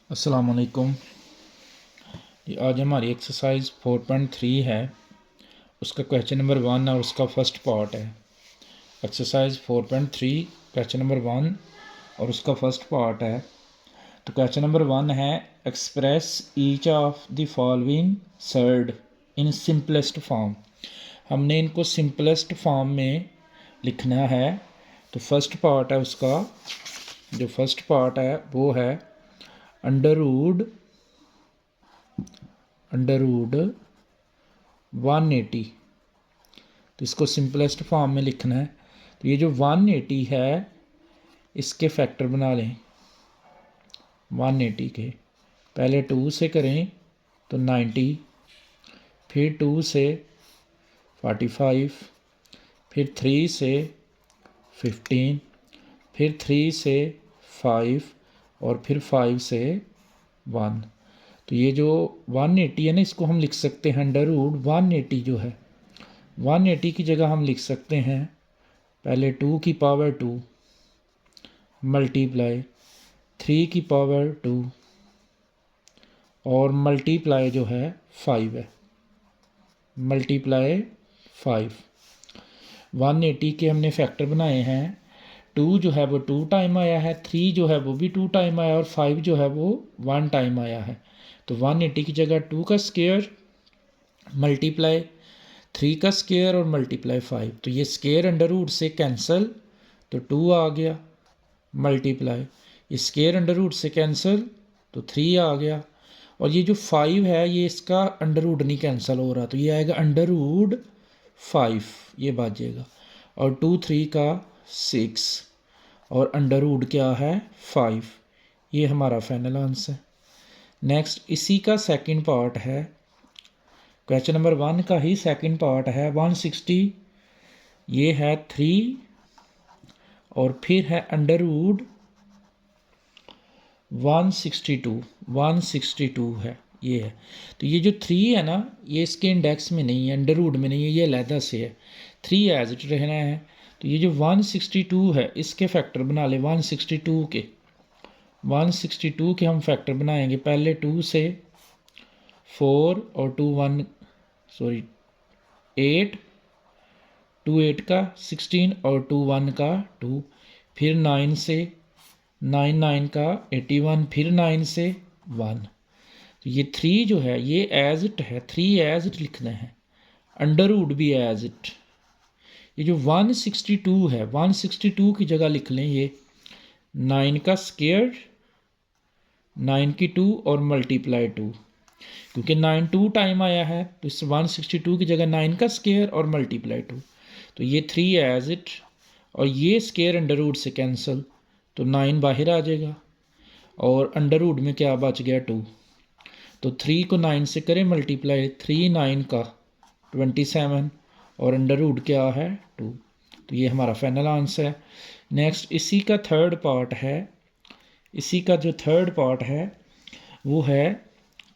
अस्सलाम वालेकुम। ये आज हमारी एक्सरसाइज 4.3 है, उसका क्वेश्चन नंबर 1 और उसका फर्स्ट पार्ट है। एक्सरसाइज 4.3 क्वेश्चन नंबर 1 और उसका फर्स्ट पार्ट है। तो क्वेश्चन नंबर 1 है express each of the following surd in simplest form. हमने इनको सिंपलेस्ट फॉर्म में लिखना है। तो फर्स्ट पार्ट है उसका, जो फर्स्ट पार्ट है वो है अंडर रूट 180। तो इसको सिंपलेस्ट फॉर्म में लिखना है। तो ये जो 180 है इसके फैक्टर बना लें। 180 के पहले 2 से करें तो 90, फिर 2 से 45, फिर 3 से 15, फिर 3 से 5 और फिर 5 से 1। तो ये जो 180 है ना, इसको हम लिख सकते हैं अंडर रूट 180। जो है 180 की जगह हम लिख सकते हैं पहले 2 की पावर 2 मल्टीप्लाई 3 की पावर 2 और मल्टीप्लाई जो है 5 है, मल्टीप्लाई 5। 180 के हमने फैक्टर बनाए हैं। 2 जो है वो 2 टाइम आया है, 3 जो है वो भी 2 टाइम आया और 5 जो है वो 1 टाइम आया है। तो 180 की जगह 2 का स्क्वायर मल्टीप्लाई 3 का स्क्वायर और मल्टीप्लाई 5। तो ये स्क्वायर अंडर रूट से कैंसिल, तो 2 आ गया, मल्टीप्लाई ये स्क्वायर अंडर रूट से कैंसिल तो 3 आ गया। और ये जो 5 है ये इसका अंडर रूट नहीं कैंसिल हो रहा, तो ये आएगा अंडर रूट 5, ये बचेगा। और 2 3 का 6 और अंडर रूट क्या है 5। ये हमारा फाइनल आंसर। नेक्स्ट इसी का सेकंड पार्ट है, क्वेश्चन नंबर 1 का ही सेकंड पार्ट है 160। ये है 3 और फिर है अंडर रूट 162 है, ये है। तो ये जो 3 है ना, ये इसके इंडेक्स में नहीं है, अंडर रूट में नहीं है, ये अलहदा से है। 3 एज इट रहना है। तो ये जो 162 है इसके फैक्टर बना ले। 162 के हम फैक्टर बनाएंगे। पहले 2 से 4 और 2 1 सॉरी 8, 2 8 का 16 और 2 1 का 2, फिर 9 से 9 9 का 81, फिर 9 से 1। तो ये 3 जो है ये एज इट है, 3 एज इट लिखना है, अंडर रूट भी एज इट। ये जो 162 है 162 की जगह लिख लें ये 9 का स्क्वायर 9 की 2 और मल्टीप्लाई 2, क्योंकि 9 2 टाइम आया है तो इस 162 की जगह 9 का स्क्वायर और मल्टीप्लाई 2। तो ये 3 एज इट और ये स्क्वायर अंडर रूट से कैंसिल, तो 9 बाहर आ जाएगा और अंडर रूट में क्या बच गया 2। तो 3 को 9 से करें मल्टीप्लाई, 3 9 का 27 और अंडर रूट क्या है 2। तो ये हमारा फाइनल आंसर है। नेक्स्ट इसी का थर्ड पार्ट है, इसी का जो थर्ड पार्ट है वो है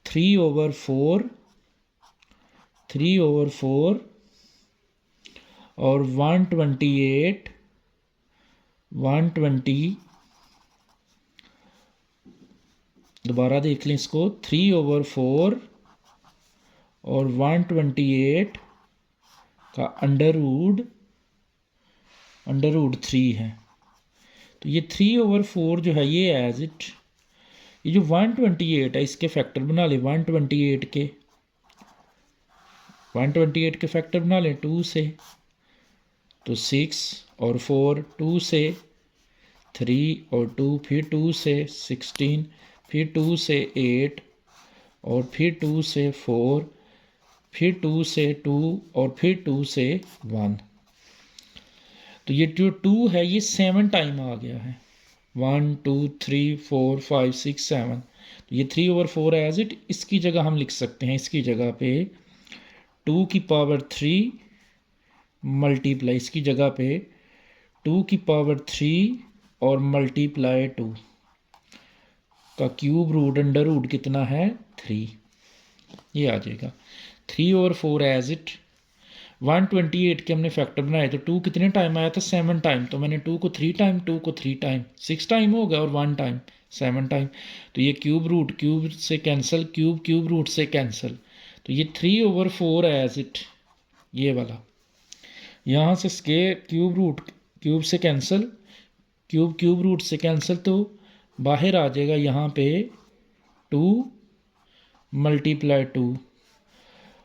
3/4 और 128 120। दोबारा देख लें इसको, 3/4 और 128 का अंडर रूट 3 है। तो ये 3/4 जो है ये एज इट, ये जो 128 है इसके फैक्टर बना ले। 128 के फैक्टर बना लें 2 से, तो 6 और 4, 2 से 3 और 2, फिर 2 से 16, फिर 2 से 8 और फिर 2 से 4, फिर 2 से 2 और फिर 2 से 1। तो ये जो 2 है ये 7 टाइम आ गया है। 1 2 3 4 5 6 7। तो ये 3/4 एज इट, इसकी जगह हम लिख सकते हैं, इसकी जगह पे 2 की पावर 3 मल्टीप्लाई, इसकी जगह पे 2 की पावर 3 और मल्टीप्लाई 2 का क्यूब रूट अंडर रूट कितना है 3, ये आ जाएगा। 3/4 एज इट 128 के हमने फैक्टर बनाए तो 2 कितने टाइम आया था 7 टाइम, तो मैंने 2 को 3 टाइम, 2 को 3 टाइम 6 टाइम हो गया और 1 टाइम 7 टाइम। तो ये क्यूब रूट क्यूब से कैंसिल, क्यूब क्यूब रूट से कैंसिल, तो ये 3/4 एज इट, ये वाला यहाँ से स्केयर क्यूब रूट क्यूब से कैंसिल, क्यूब क्यूब रूट से कैंसिल, तो बाहर आ जाएगा यहाँ पे 2 × 2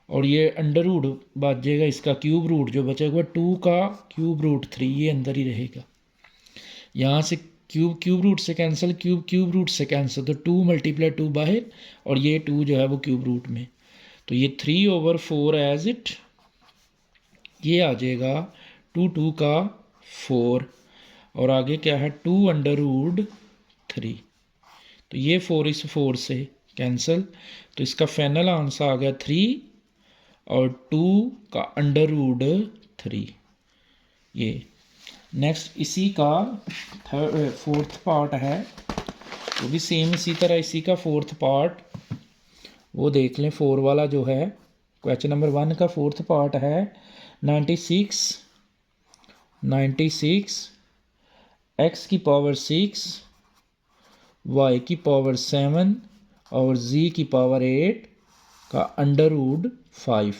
और ये अंडर रूट बच जाएगा इसका क्यूब रूट जो बचेगा 2 का क्यूब रूट 3, ये अंदर ही रहेगा। यहाँ से क्यूब क्यूब रूट से कैंसिल, क्यूब क्यूब रूट से कैंसिल, तो 2 × 2 बाहर और ये 2 जो है वो क्यूब रूट में, तो ये 3/4 एज इट, ये आ जाएगा 2 का 4 और आगे क्या है 2 √ 3, तो ये 4 इस 4 से कैंसिल, तो इसका फाइनल आंसर आ गया 3 और 2 का √ 3। ये नेक्स्ट इसी का फोर्थ पार्ट है, वो भी सेम इसी तरह, इसी का फोर्थ पार्ट वो देख लें। 4 वाला जो है क्वेश्चन नंबर 1 का फोर्थ पार्ट है 96 x की पावर 6 y की पावर 7 और z की पावर 8 का √ 5।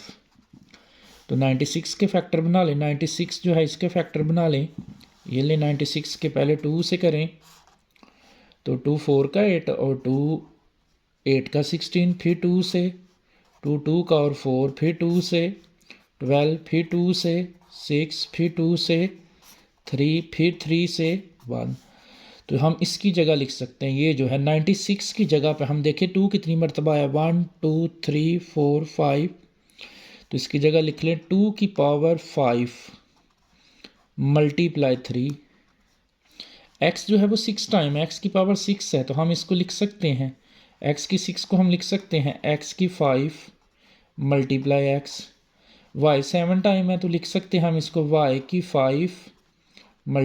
तो 96 के फैक्टर बना लें, 96 जो है इसके फैक्टर बना लें, ये ले 96 के पहले 2 से करें, तो 2 4 का 8 और 2 8 का 16, फिर 2 से 2 2 का और 4, फिर 2 से 12, फिर 2 से 6, फिर 2 से 3, फिर 3 से 1। तो हम इसकी जगह लिख सकते हैं, ये जो है 96 की जगह पे हम देखें 2 कितनी मरतबा है 1 2 3 4 5, तो इसकी जगह लिख लें 2 की पावर 5 × 3। x जो है वो 6 टाइम, x की पावर 6 है, तो हम इसको लिख सकते हैं, x की 6 को हम लिख सकते हैं x की 5 × x। y 7 टाइम है, तो लिख सकते हैं हम इसको y की 5 ×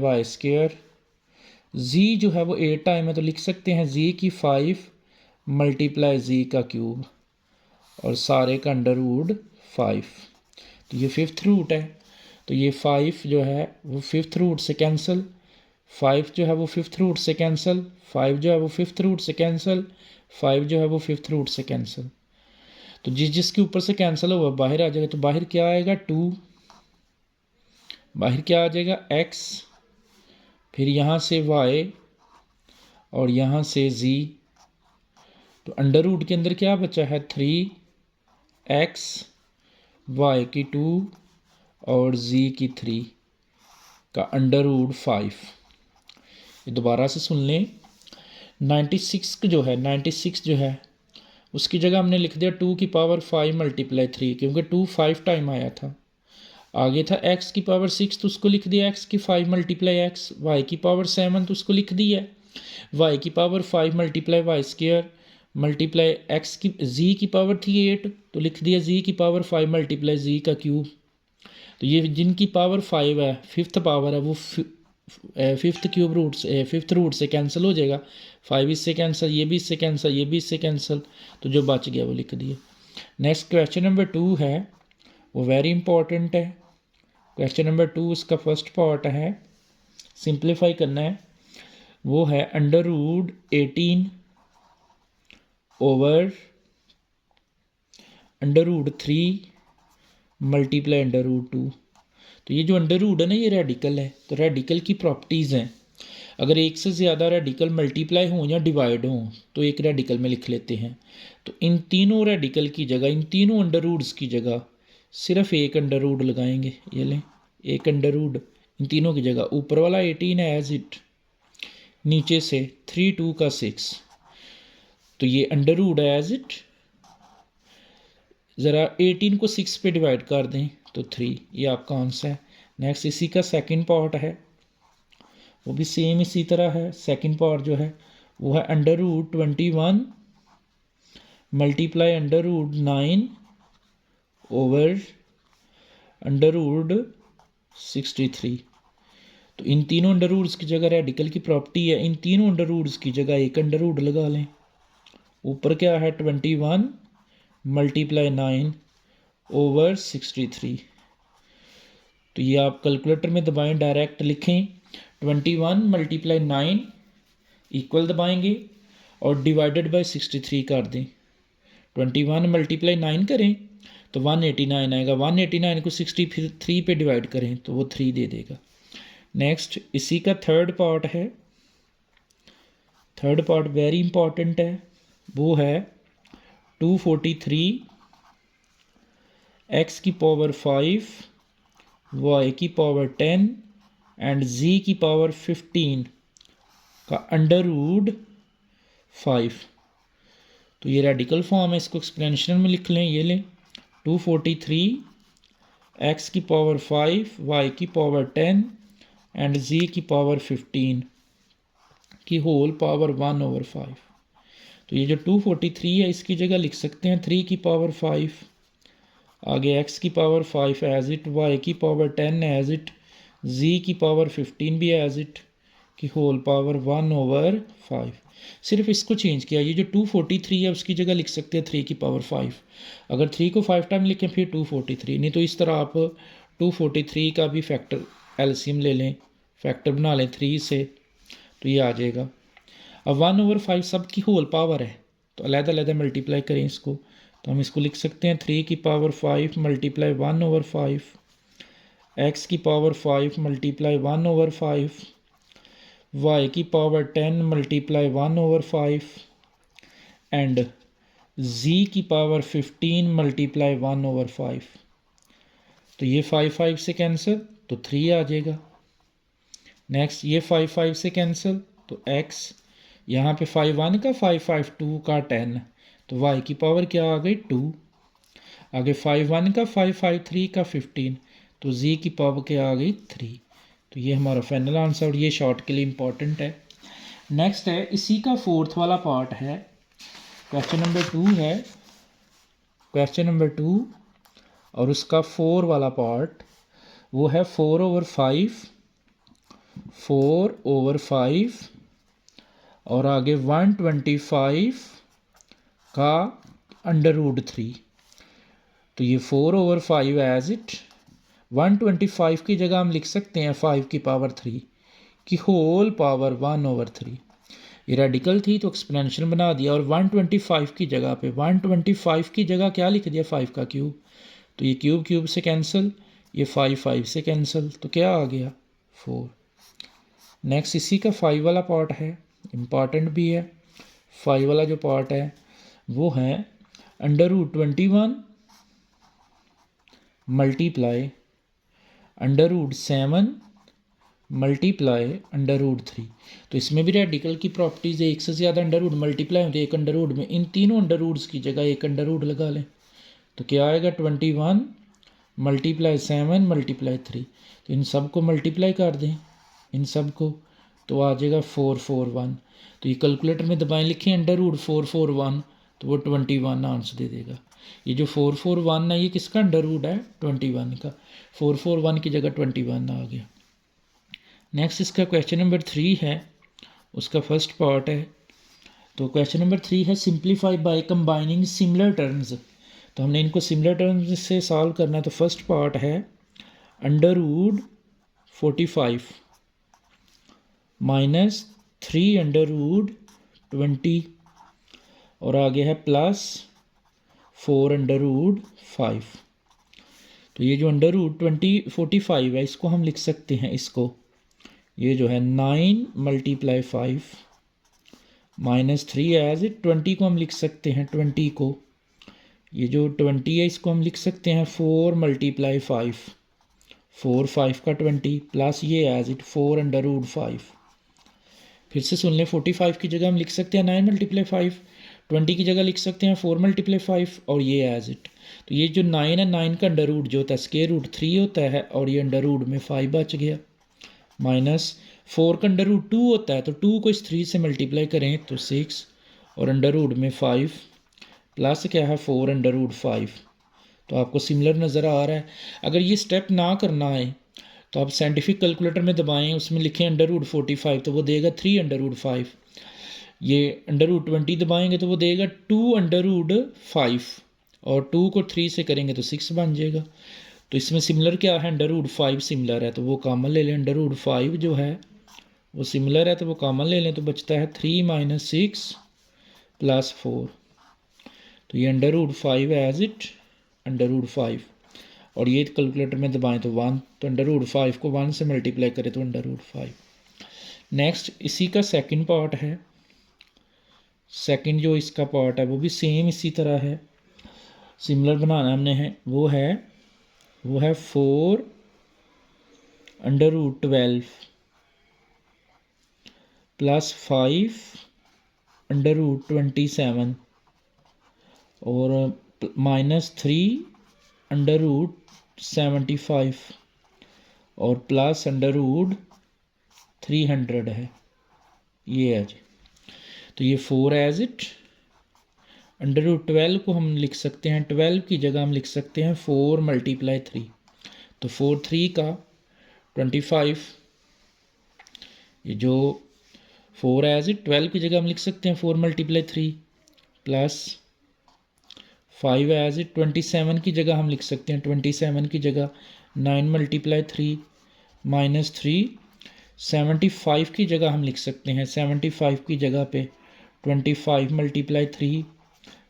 y²। z जो है वो 8 टाइम है, तो लिख सकते हैं z की 5 × z का क्यूब और सारे का √ 5। तो ये 5th रूट है, तो ये 5 जो है वो 5th रूट से कैंसिल, 5 जो है वो 5th रूट से कैंसिल, 5 जो है वो 5th रूट से कैंसिल, 5 जो है वो 5th रूट से कैंसिल। तो जिसके ऊपर से कैंसिल हुआ बाहर आ जाएगा, तो बाहर क्या आएगा 2, बाहर क्या आ जाएगा x, फिर यहाँ से y और यहाँ से z, तो अंडर रूट के अंदर क्या बचा है 3x, y की 2 और z की 3 का √ 5। ये दोबारा से सुन लें, 96 जो है 96 जो है उसकी जगह हमने लिख दिया 2 की पावर 5 × 3, क्योंकि 2 5 टाइम आया था। आगे था x की पावर 6, तो उसको लिख दिया x की 5 × x, y की पावर 7 तो उसको लिख दिया y की पावर 5 × y² मल्टीप्लाई x की z की पावर थी 8, तो लिख दिया z की पावर 5 × z का क्यूब। तो ये जिनकी पावर 5 है, 5th पावर है, वो 5th क्यूब रूट से 5th रूट से कैंसिल हो जाएगा, 5 इससे कैंसिल, ये भी इससे कैंसिल, ये भी इससे कैंसिल, तो जो बच गया वो लिख दिया। नेक्स्ट क्वेश्चन नंबर 2 है, वो वेरी इंपॉर्टेंट है। क्वेश्चन नंबर 2 इसका फर्स्ट पार्ट है, सिंप्लीफाई करना है, वो है √ 18 ओवर √ 3 × √2। तो ये जो अंडर रूट है ना, ये रेडिकल है, तो रेडिकल की प्रॉपर्टीज़ हैं, अगर एक से ज़्यादा रेडिकल मल्टीप्लाई हों या डिवाइड हों तो एक रेडिकल में लिख लेते हैं। तो इन तीनों रेडिकल की जगह, इन तीनों अंडर रूट्स की जगह सिर्फ एक अंडर रूट लगाएंगे, ये लें एक अंडर रूट इन तीनों की जगह, ऊपर वाला 18 है एज इट, नीचे से 3 2 का 6, तो ये अंडर रूट है एज इट। ज़रा 18 को 6 पे डिवाइड कर दें तो 3, ये आपका आंसर है। नेक्स्ट इसी का सेकंड पार्ट है, वो भी सेम इसी तरह है। सेकंड पार्ट जो है वो है √ 21 × √9 ओवर √ 63। तो इन तीनों अंडर रूट्स की जगह रेडिकल की प्रॉपर्टी है, इन तीनों अंडर रूट्स की जगह एक अंडर रूट लगा लें। ऊपर क्या है 21 × 9 ओवर 63। तो ये आप कैलकुलेटर में दबाएं, डायरेक्ट लिखें 21 मल्टीप्लाई 9 इक्वल दबाएंगे और डिवाइडेड बाय 63 कर दें। 21 मल्टीप्लाई 9 करें तो 189 आएगा, 189 को 63 पे डिवाइड करें तो वो 3 दे देगा। नेक्स्ट इसी का थर्ड पार्ट है, थर्ड पार्ट वेरी इंपॉर्टेंट है, वो है 243 x की पावर 5 y की पावर 10 एंड z की पावर 15 का अंडर रूट 5। तो ये रेडिकल फॉर्म है, इसको एक्सपेंशन में लिख लें, ये लें 243 x की पावर 5 y की पावर 10 एंड z की पावर 15 की होल पावर 1/5। तो ये जो 243 है इसकी जगह लिख सकते हैं 3 की पावर 5, आगे x की पावर 5 एज इट, y की पावर 10 एज इट, z की पावर 15 भी एज इट की होल पावर 1/5। सिर्फ इसको चेंज किया, ये जो 243 है उसकी जगह लिख सकते हैं 3 की पावर 5। अगर 3 को 5 टाइम लिखें फिर 243, नहीं तो इस तरह आप 243 का भी फैक्टर एलसीएम ले लें, फैक्टर बना लें 3 से, तो ये आ जाएगा। अब 1/5 सब की होल पावर है तो अलग-अलग मल्टीप्लाई करें इसको, तो हम इसको लिख सकते हैं 3 की पावर 5 मल्टीप्लाई 1/5, x की पावर 5 मल्टीप्लाई 1/5, y की पावर 10 मल्टीप्लाई 1/5 एंड z की पावर 15 मल्टीप्लाई 1/5। तो ये 5 से कैंसिल तो 3 आ जाएगा। नेक्स्ट ये 5 से कैंसिल तो x, यहाँ पे 5 1 का 5 2 का 10, तो y की पावर क्या आ गई 2, आगे 5 1 का 5 3 का 15, तो z की पावर क्या आ गई 3। तो ये हमारा फाइनल आंसर, और ये शॉर्ट के लिए इम्पॉर्टेंट है। नेक्स्ट है इसी का फोर्थ वाला पार्ट है, क्वेश्चन नंबर 2 है, क्वेश्चन नंबर 2 और उसका 4 वाला पार्ट वो है 4/5, 4/5 और आगे 125 का अंडर रूट 3। तो ये 4/5 एज इट, 125 की जगह हम लिख सकते हैं 5 की पावर 3 की होल पावर 1/3। ये रेडिकल थी तो एक्सपोनेंशियल बना दिया, और 125 की जगह पे 125 की जगह क्या लिख दिया 5 का क्यूब, तो ये क्यूब क्यूब से कैंसिल, ये 5 से कैंसिल, तो क्या आ गया 4। नेक्स्ट इसी का 5 वाला पार्ट है, इम्पॉर्टेंट भी है। 5 वाला जो पार्ट है वो है under root 21 multiply under root 7 multiply under root 3। तो इसमें भी रेडिकल की प्रॉपर्टीज़, एक से ज़्यादा अंडर रूट मल्टीप्लाई होते हैं एक अंडर रूट में, इन तीनों अंडर रूट्स की जगह एक अंडर रूट लगा लें तो क्या आएगा 21 मल्टीप्लाई 7 मल्टीप्लाई 3। तो इन सब को मल्टीप्लाई कर दें, इन सब को, तो आ जाएगा 441। तो ये कैलकुलेटर में दबाएं, लिखें अंडर रूट 441 तो वो 21 आंसर दे देगा। ये जो 441 है ये किसका अंडर रूट है 21 का, 441 की जगह 21 आ गया। नेक्स्ट इसका क्वेश्चन नंबर 3 है, उसका फर्स्ट पार्ट है। तो क्वेश्चन नंबर 3 है simplify by combining similar terms. तो हमने इनको सिमिलर टर्म्स से सॉल्व करना है। तो फर्स्ट पार्ट है under root 45 minus 3 under root 20 और आगे है प्लस 4 अंडर रूट 5। तो ये जो अंडर रूट 45 है इसको हम लिख सकते हैं, इसको ये जो है 9 मल्टीप्लाई 5 माइनस 3 एज इट, 20 को हम लिख सकते हैं 20 को, ये जो 20 है इसको हम लिख सकते हैं 4 मल्टीप्लाई 5, 4 5 का 20 प्लस ये एज इट 4 अंडर रूट 5। फिर से सुन लें, 45 की जगह हम लिख सकते हैं 9 मल्टीप्लाई 5, 20 की जगह लिख सकते हैं 4 मल्टीप्लाई 5 और ये एज इट। तो ये जो 9 है 9 का अंडर रूट जो होता है स्क्वायर रूट 3 होता है और ये अंडर रूट में 5 बच गया, माइनस 4 का अंडर रूट 2 होता है तो 2 को इस 3 से मल्टीप्लाई करें तो 6 और अंडर रूट में 5 प्लस क्या है 4 अंडर रूट 5। तो आपको सिमिलर नज़र आ रहा है। अगर ये स्टेप ना करना है तो आप साइंटिफिक कैलकुलेटर में दबाएं, उसमें लिखें अंडर रूट 45 तो वो देगा 3 अंडर रूट 5, ये अंडर रूट 20 दबाएंगे तो वो देगा 2 अंडर रूट 5 और 2 को 3 से करेंगे तो 6 बन जाएगा। तो इसमें सिमिलर क्या है, √5 सिमिलर है, तो वो कॉमन ले लें। √5 जो है वो सिमिलर है तो वो कॉमन ले लें, तो बचता है 3 - 6 + 4। तो ये √5 एज इट √5, और ये कैलकुलेटर में दबाएं तो 1, तो √5 को 1 से मल्टीप्लाई करें तो √5। नेक्स्ट इसी का सेकंड पार्ट है। सेकंड जो इसका पार्ट है वो भी सेम इसी तरह है, सिमिलर बनाना हमने है। वो है 4 √12 + 5 √27 और -3 √75 और प्लस √300 है, ये है जी। तो ये 4 एज इट √12 को हम लिख सकते हैं, 12 की जगह हम लिख सकते हैं 4 × 3, तो 4 3 का 25। ये जो 4 एज इट 12 की जगह हम लिख सकते हैं 4 × 3 प्लस 5 एज इट 27 की जगह हम लिख सकते हैं 27 की जगह 9 × 3 -3 75 की जगह हम लिख सकते हैं 75 की जगह पे 25 × 3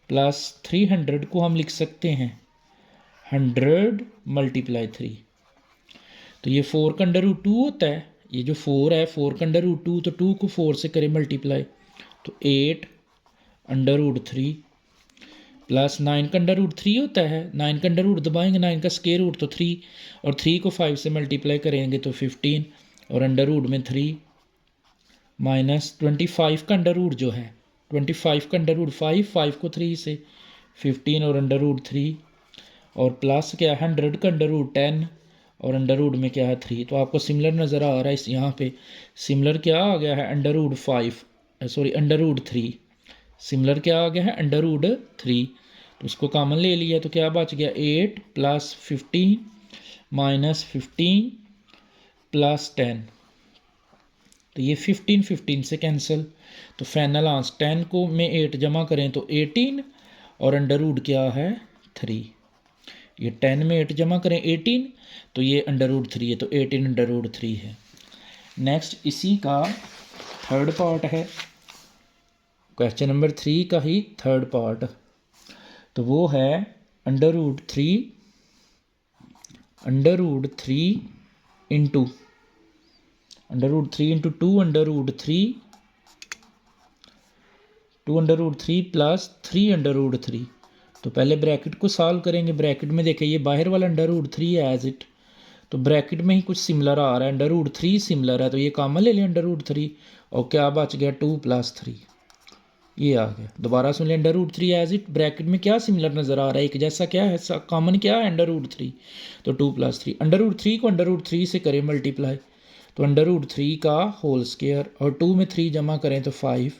प्लस 300 को हम लिख सकते हैं 100 × 3। तो ये 4 का √2 होता है, ये जो 4 है 4 का √2, तो 2 को 4 से करें मल्टीप्लाई तो 8 √3 प्लस 9 का √3 होता है, 9 का √ दबाएंगे, 9 का स्क्वायर रूट तो 3, और 3 को 5 से मल्टीप्लाई करेंगे तो 15, और √ में 3 माइनस 25 का √ जो है 25 का √ 5 को 3 से 15 और √3, और प्लस क्या है 100 का √ 10 और √ में क्या है 3। तो आपको सिमिलर नज़र आ रहा है इस यहाँ पे सिमिलर क्या आ गया है √3, सिमिलर क्या आ गया है √3। तो उसको कॉमन ले लिया तो क्या बच गया 8 + 15 - 15 + 10, तो ये 15 15 से कैंसिल, तो फाइनल आंसर 10 को में 8 जमा करें तो 18 और √ क्या है 3। ये 10 में 8 जमा करें 18, तो ये √3 है, तो 18 √3 है। नेक्स्ट इसी का थर्ड पार्ट है, क्वेश्चन नंबर 3 का ही थर्ड पार्ट, तो वो है √3 इंटू √3 × 2 √3 प्लस 3 √3। तो पहले ब्रैकेट को सॉल्व करेंगे, ब्रैकेट में देखें ये बाहर वाला √3 है एज इट, तो ब्रैकेट में ही कुछ सिमिलर आ रहा है, √3 सिमिलर है, तो ये कॉमन ले लें √3, और क्या बच गया 2 + 3, ये आ गया। दोबारा सुन लें √3 एज इट, ब्रैकेट में क्या सिमिलर नज़र आ रहा है, एक जैसा क्या है, कॉमन क्या है √3, तो 2 + 3। √3 को √3 से करें मल्टीप्लाई तो √3 का होल स्क्वायर, और 2 में 3 जमा करें तो 5,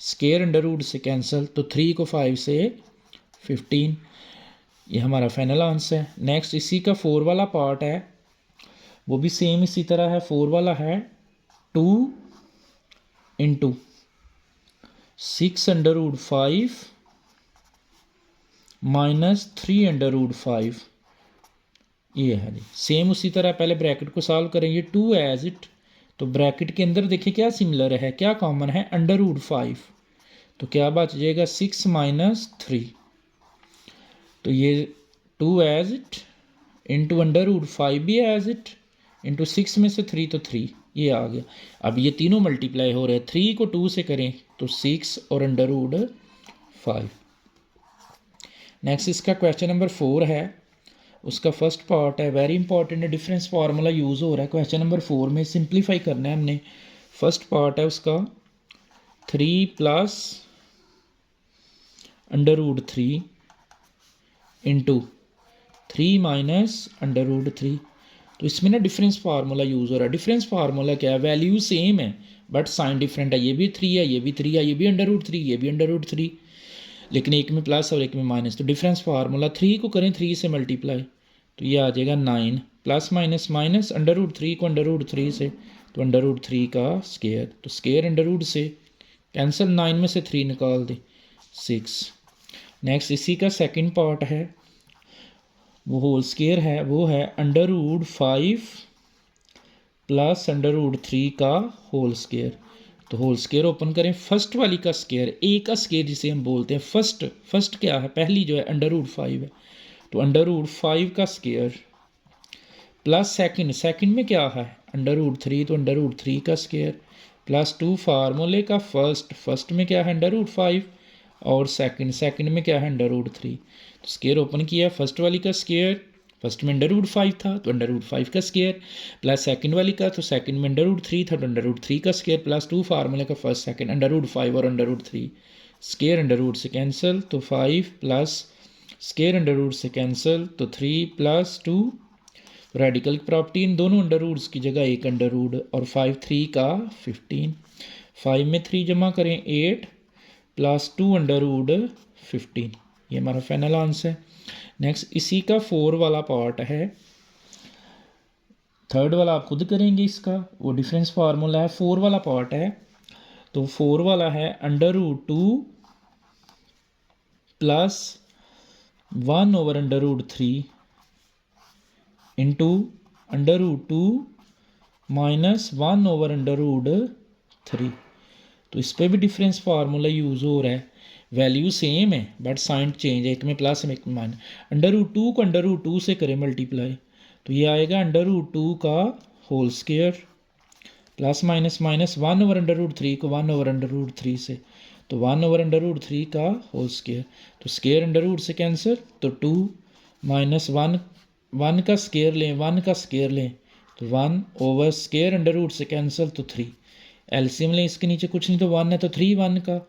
स्क्वायर √ से कैंसिल, तो 3 को 5 से 15, ये हमारा फाइनल आंसर है। नेक्स्ट इसी का 4 वाला पार्ट है, वो भी सेम इसी तरह है। 4 वाला है 2 × 6 √5 - 3 √5, ये है जी। सेम उसी तरह पहले ब्रैकेट को सॉल्व करेंगे 2 एज इट, तो ब्रैकेट के अंदर देखिए क्या सिमिलर है, क्या कॉमन है √5, तो क्या बच जाएगा 6 - 3, तो ये 2 एज इट इंटू √5 भी एज इट इंटू 6 में से 3 तो 3, ये आ गया। अब ये तीनों मल्टीप्लाई हो रहे हैं, 3 को 2 से करें तो 6 और √5। नेक्स्ट इसका क्वेश्चन नंबर 4 है, उसका फर्स्ट पार्ट है, वेरी इंपॉर्टेंट है, डिफरेंस फार्मूला यूज़ हो रहा है क्वेश्चन नंबर 4 में, सिंप्लीफाई करना है हमने। फर्स्ट पार्ट है उसका 3 + √3 इंटू 3 - √3। तो इसमें ना डिफरेंस फार्मूला यूज़ हो रहा है। डिफरेंस फार्मूला क्या है, वैल्यू सेम है बट साइन डिफरेंट है, ये भी 3 है, ये भी 3 है, ये भी √3, ये भी √3, लेकिन एक में प्लस और एक में माइनस। तो डिफरेंस फार्मूला 3 को करें 3 से मल्टीप्लाई तो ये आ जाएगा 9, प्लस माइनस माइनस √3 को √3 से तो √3 का स्क्वायर, तो स्क्वायर √ से कैंसिल, 9 में से 3 निकाल दे 6, नेक्स्ट इसी का सेकंड पार्ट है, वो होल स्केयर है, वो है √5 प्लस √3 का होल स्केयर। तो होल स्केयर ओपन करें, फर्स्ट वाली का स्केयर, ए का स्केयर जिसे हम बोलते हैं, फर्स्ट क्या है, पहली जो है √5 है, तो √5 का स्केयर प्लस सेकंड में क्या है √3, तो √3 का स्केयर प्लस 2 फार्मूले का फर्स्ट में क्या है √5 और सेकंड में क्या है √3। तो स्केयर ओपन किया, फर्स्ट वाली का स्केयर, फर्स्ट में √5 था तो √5 का स्केयर, प्लस सेकंड वाली का, तो सेकंड में √3 था तो √3 का स्केयर, प्लस 2 फार्मूले का फर्स्ट सेकंड √5 और √3, स्केयर √ से कैंसिल, तो 5 प्लस स्केयर √ से कैंसिल, तो 3 प्लस 2, रेडिकल की प्रॉपर्टी, इन दोनों √ की जगह एक √ और 5 3 का 15, 5 में 3 जमा करें 8 प्लस 2 √15, ये हमारा फाइनल आंसर है। नेक्स्ट इसी का 4 वाला पार्ट है, थर्ड वाला आप खुद करेंगे, इसका वो डिफरेंस फार्मूला है, 4 वाला पार्ट है, तो 4 वाला है √2 प्लस 1/√3 इंटू √2 माइनस 1/√3। तो इस पर भी डिफरेंस फार्मूला यूज़ हो रहा है, वैल्यू सेम है बट साइन चेंज है, एक में प्लस एक में माइनस। √2 को √2 से करें मल्टीप्लाई, तो ये आएगा √2 का होल स्केयर प्लस माइनस 1/√3 को 1/√3 से, तो 1/√3 का होल स्केयर, तो स्केयर √ से कैंसर, तो 2 माइनस 1 का स्केयर लें, 1 का स्केयर लें, तो 1 ओवर स्केयर √ से कैंसिल, तो 3 एलसीएम लें, इसके नीचे कुछ नहीं तो 1 है, तो 3 1 का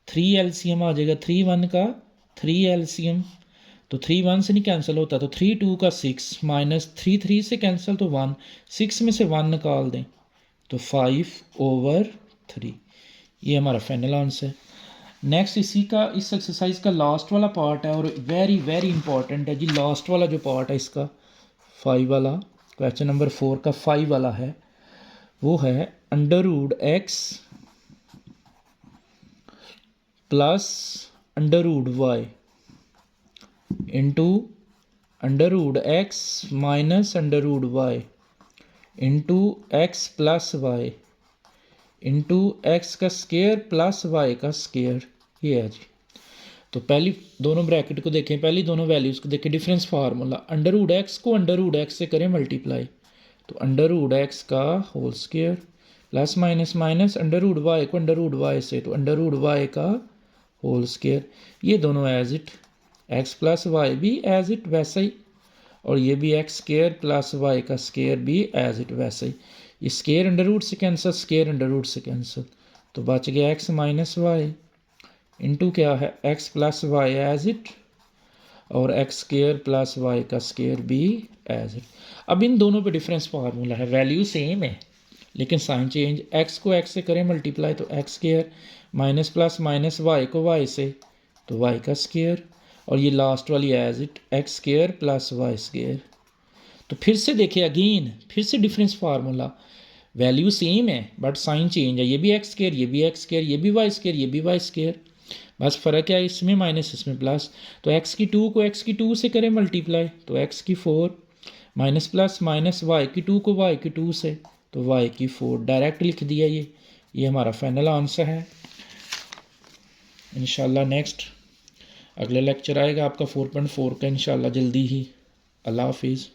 3 एलसीएम आ जाएगा, 3 1 का 3 एलसीएम, तो 3 1 से नहीं कैंसिल होता, तो 3 2 का 6 माइनस 3 3 से कैंसिल, तो 1, 6 में से 1 निकाल दें, तो 5/3, ये हमारा फाइनल आंसर है। नेक्स्ट इसी का, इस एक्सरसाइज का लास्ट वाला पार्ट है और वेरी वेरी इंपॉर्टेंट है जी, लास्ट वाला जो पार्ट है इसका 5 वाला, क्वेश्चन नंबर 4 का 5 वाला है, वो है √x plus √y into √x minus √y into x plus y into x का स्केयर प्लस वाई का स्केयर, ये है जी। तो पहली दोनों ब्रैकेट को देखें, पहली दोनों वैल्यूज़ को देखें, डिफरेंस फार्मूला, √x को √x से करें मल्टीप्लाई, तो √x का whole square plus minus minus √y को √y से, तो √y का होल स्केयर, ये दोनों as it, x plus y भी एज इट वैसा ही, और ये भी x स्केयर प्लस वाई का स्केयर भी एज इट वैसा ही, ये स्केयर √ से कैंसिल, स्केयर √ से कैंसिल, तो बच गया x माइनस वाई इंटू क्या है x plus y as it, और x स्केयर प्लस वाई का स्केयर भी एज इट। अब इन दोनों पे डिफरेंस फार्मूला है, वैल्यू सेम है लेकिन साइन चेंज, x को x से करें मल्टीप्लाई, तो x square minus plus minus y को y से, तो y का स्केयर, और ये लास्ट वाली as it x square plus y square. तो फिर से देखिए अगेन, फिर से डिफरेंस फार्मूला, वैल्यू सेम है बट साइन चेंज है, ये भी x स्केयर, ये भी x स्केयर, ये भी y स्केयर, ये भी y स्केयर, बस फ़र्क है इसमें माइनस इसमें प्लस। तो x की 2 को x की 2 से करें मल्टीप्लाई, तो x की 4 माइनस प्लस माइनस y की 2 को y की 2 से, तो y की 4, डायरेक्ट लिख दिया, ये हमारा फाइनल आंसर है। इंशाल्लाह नेक्स्ट अगला लेक्चर आएगा आपका 4.4 का इंशाल्लाह जल्दी ही। अल्लाह हाफिज़।